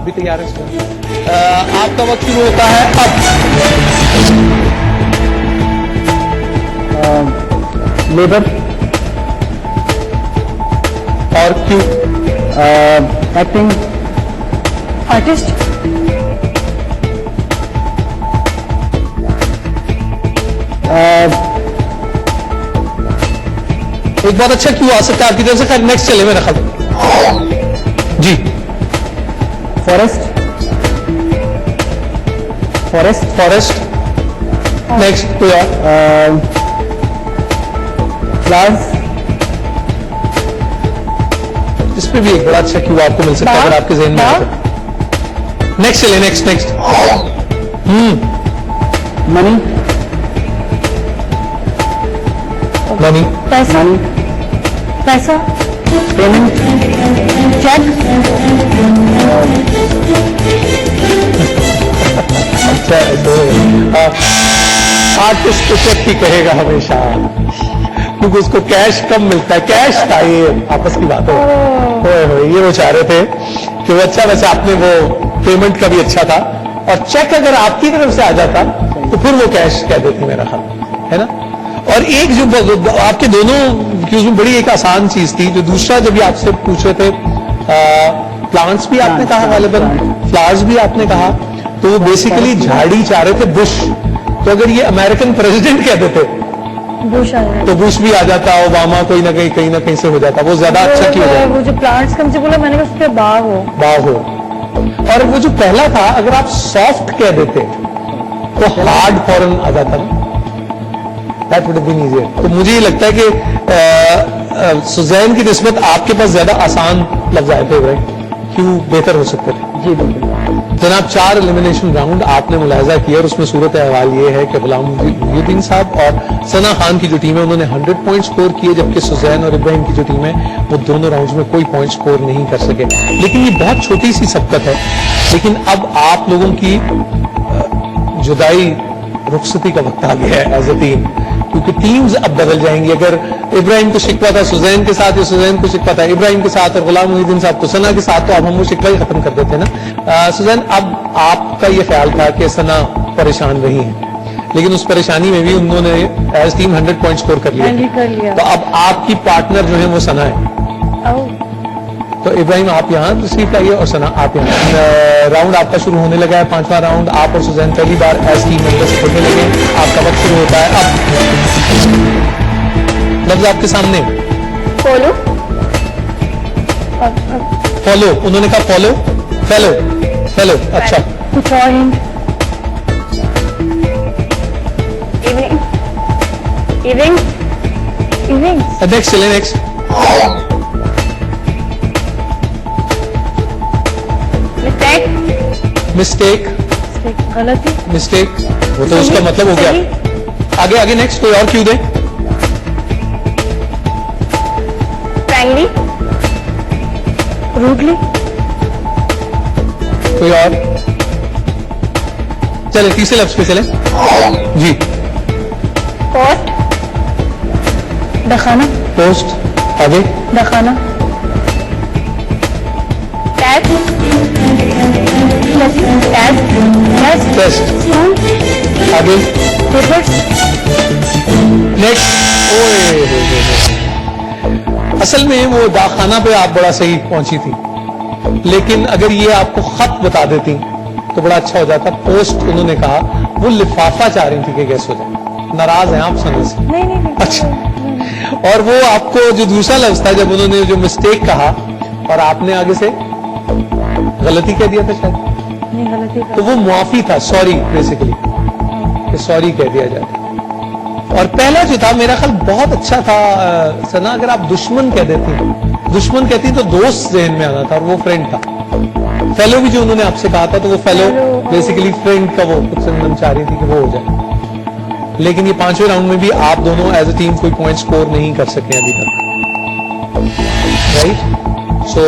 भी तैयार है इसमें। आपका वक्त शुरू होता है अब। लेबर, और क्यों? एक्टिंग, आर्टिस्ट, एक बहुत अच्छा क्यों आ सकता है आपकी तरफ से। खैर नेक्स्ट चले मेरा ख्याल जी। फॉरेस्ट, फॉरेस्ट, फॉरेस्ट, नेक्स्ट कोई और? फ्लावर्स, इस पे भी एक बड़ा अच्छा क्यों आपको मिल सकता है अगर आपके जहन में आता है। नेक्स्ट चले, नेक्स्ट नेक्स्ट। मनी, मनी, पैसा, मनी, पैसा, पेमेंट, चेक, अच्छा आर्टिस्ट तो चेक ही कहेगा हमेशा, क्योंकि उसको कैश कम मिलता है। कैश था ये आपस की बात हो ये वो चाह रहे थे कि वो अच्छा, वैसे आपने वो पेमेंट का भी अच्छा था, और चेक अगर आपकी तरफ से आ जाता तो फिर वो कैश कह देते मेरा ख्याल है ना। और एक जो आपके दोनों क्यूज में बड़ी एक आसान चीज थी, जो दूसरा जब भी आपसे पूछ रहे थे, प्लांट्स भी आपने कहा गालिबन, फ्लावर्स भी आपने कहा, तो वो बेसिकली झाड़ी चाह रहे थे, बुश। तो अगर ये अमेरिकन प्रेसिडेंट कह देते बुश आया, तो बुश भी आ जाता, ओबामा कोई ना कहीं से हो जाता, वो ज्यादा अच्छा क्यों हो वो जो प्लांट्स का मुझे बोला, मैंने कहा उस पे बाग हो। बाग हो। और वो जो पहला था, अगर आप सॉफ्ट कह देते तो हार्ड फॉरन आ जाता ना, that would have been easier. तो मुझे ये लगता है कि सुजैन की निस्बत आपके पास ज्यादा आसान लफ्ज आए थे, क्यों बेहतर हो सकते थे। जी बिल्कुल। जनाब 4 एलिमिनेशन राउंड आपने मुलायजा किया, और उसमें सूरत अहवाल ये है कि गुलाम मुहीउद्दीन साहब और सना खान की जो टीम है उन्होंने 100 पॉइंट स्कोर किए, जबकि सुजैन और इब्राहिम की जो टीम है वो दोनों राउंड्स में कोई पॉइंट स्कोर नहीं कर सके। लेकिन ये बहुत छोटी सी सबकत है, लेकिन अब आप लोगों की जुदाई रुखसती का वक्त आ गया है एज ए टीम, क्योंकि टीम्स अब बदल जाएंगी। अगर इब्राहिम को शिकवा था सुजैन के साथ, या सुजैन को शिकवा था इब्राहिम के साथ, और गुलाम मुहीउद्दीन साहब को सना के साथ, तो अब हम वो शिकवा ही खत्म कर देते ना। सुजैन, अब आपका ये ख्याल था कि सना परेशान रही है, लेकिन उस परेशानी में भी उन्होंने एज टीम 100 पॉइंट स्कोर कर लिया। तो अब आपकी पार्टनर जो है वो सना है। तो इब्राहिम आप यहाँ तशरीफ लाइए, और सना आप यहाँ। राउंड आपका शुरू होने लगा है, 5वां राउंड। आप और सुजैन पहली बार एज टीम मेंबर्स खेलने लगे। आपका वक्त शुरू होता है अब। लफ्ज आपके सामने। फॉलो, फॉलो, उन्होंने कहा फॉलो, फेलो, फेलो, अच्छा। कुछ और hint? Evening, evening, evening, next चले, नेक्स्ट। मिस्टेक, गलती, मिस्टेक, वो तो उसका मतलब हो गया। आगे आगे नेक्स्ट, कोई और क्यों दे? फ्रैंकली, रूडली, कोई और? चले तीसरे लफ्ज पे चले जी। पोस्ट, दखाना, पोस्ट, आगे। दखाना, टैग, टेस्ट, आगे। Papers, next. असल में वो दाखाना पे आप बड़ा सही पहुंची थी, लेकिन अगर ये आपको खत बता देती तो बड़ा अच्छा हो जाता। पोस्ट उन्होंने कहा, वो लिफाफा चाह रही थी कि गैस हो जाए। नाराज हैं आप सना से? नहीं। अच्छा। और वो आपको जो दूसरा लफ्ज था, जब उन्होंने जो मिस्टेक कहा और आपने आगे से गलती कह दिया था शायद, नहीं गलती, तो वो मुआफी था, सॉरी, बेसिकली कि सॉरी कह दिया जाता। और पहला जो था मेरा ख्याल बहुत अच्छा था सना, अगर आप दुश्मन कह देती, दुश्मन कहती तो दोस्त जहन में आना था, और वो फ्रेंड था। फेलो भी जो उन्होंने आपसे कहा था, तो वो फेलो बेसिकली फ्रेंड का वो कुछ संगम चाह रही थी कि वो हो जाए। लेकिन ये 5वें राउंड में भी आप दोनों एज ए टीम कोई पॉइंट स्कोर नहीं कर सके अभी तक, right. So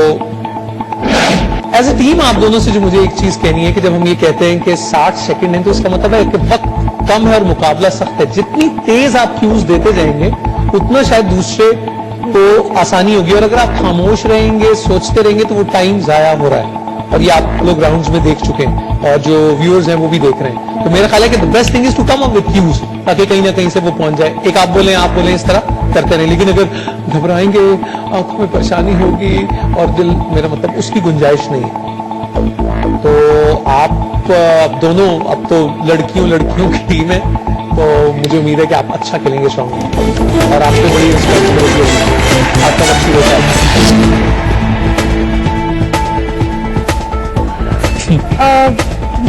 as a team आप दोनों से जो मुझे एक चीज कहनी है कि जब हम ये कहते हैं कि 60 सेकंड है, तो इसका मतलब है कि वक्त कम है और मुकाबला सख्त है। जितनी तेज आप क्यूज देते जाएंगे उतना शायद दूसरे को आसानी होगी, और अगर आप खामोश रहेंगे, सोचते रहेंगे, तो वो टाइम जाया हो रहा है। और ये आप लोग राउंड्स में देख चुके हैं और जो व्यूअर्स हैं वो भी देख रहे हैं। तो मेरा ख्याल है कि the best thing is to come up with cues, ताकि कहीं ना कहीं से वो पहुंच जाए। एक आप बोलें इस तरह करते रहें, लेकिन अगर घबराएंगे, आंखों में परेशानी होगी और दिल, मेरा मतलब उसकी गुंजाइश नहीं है। तो आप दोनों, अब तो लड़कियों की टीम है, तो मुझे उम्मीद है कि आप अच्छा खेलेंगे इस राउंड में और आपको बड़ी रिस्पॉन्सिबिलिटी होगी। आपका वक्त शुरू होता है।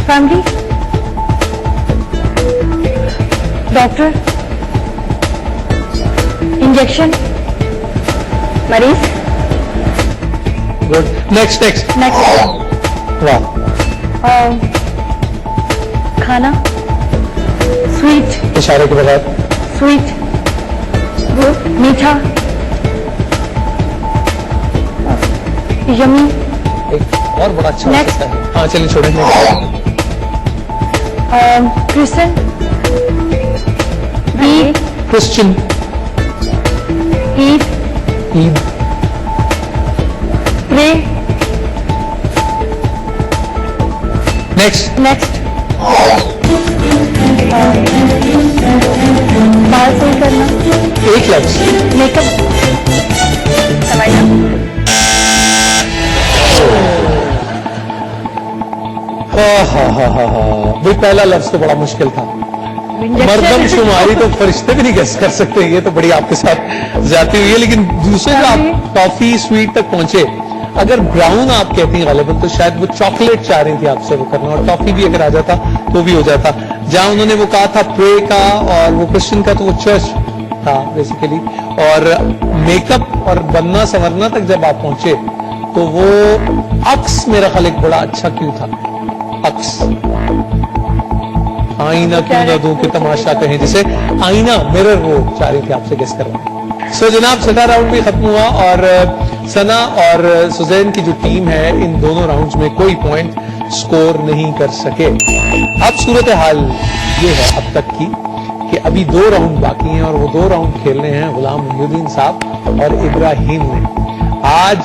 फैमिली, डॉक्टर, इंजेक्शन, मरीज, गुड, नेक्स्ट नेक्स्ट, वाह, खाना, स्वीट, इशारे के बगैर, स्वीट, मीठा, यमी, एक और बड़ा अच्छा हो Next. सकता है। हाँ चलिए छोड़ेंगे। Christian, Eid, Christian, Eid, Eid, pray, next, next, बाल सही करना, एक लफ्ज, मेकअप करवाना, वो पहला लफ्ज तो बड़ा मुश्किल था। मर्दम शुमारी तो फरिश्ते भी नहीं गेस कर सकते, ये तो बड़ी आपके साथ ज्यादती हुई है। लेकिन दूसरे जो आप टॉफी स्वीट तक पहुंचे, अगर ब्राउन आप कहती हैं गालिबन, तो शायद वो चॉकलेट चाह रही थी आपसे वो करना, और टॉफी भी अगर आ जाता तो भी हो जाता। जहां उन्होंने वो कहा था प्रे का और वो क्रिश्चियन का, तो वो चर्च था बेसिकली। और मेकअप और बनना संवरना तक जब आप पहुंचे तो वो अक्स मेरा ख्याल एक बड़ा अच्छा क्यों था। अक्स, आईना क्यों ना दूं कि तमाशा कहें, जिसे आईना, मिरर, वो चाह रही थी आपसे गेस करवाना। सो जनाब, छठा राउंड भी खत्म हुआ और सना और सुजैन की जो टीम है इन दोनों राउंड्स में कोई पॉइंट स्कोर नहीं कर सके। अब सूरत हाल ये है अब तक की कि अभी 2 राउंड बाकी हैं और वो 2 राउंड खेलने हैं गुलाम मोहिउद्दीन साहब और इब्राहिम ने। आज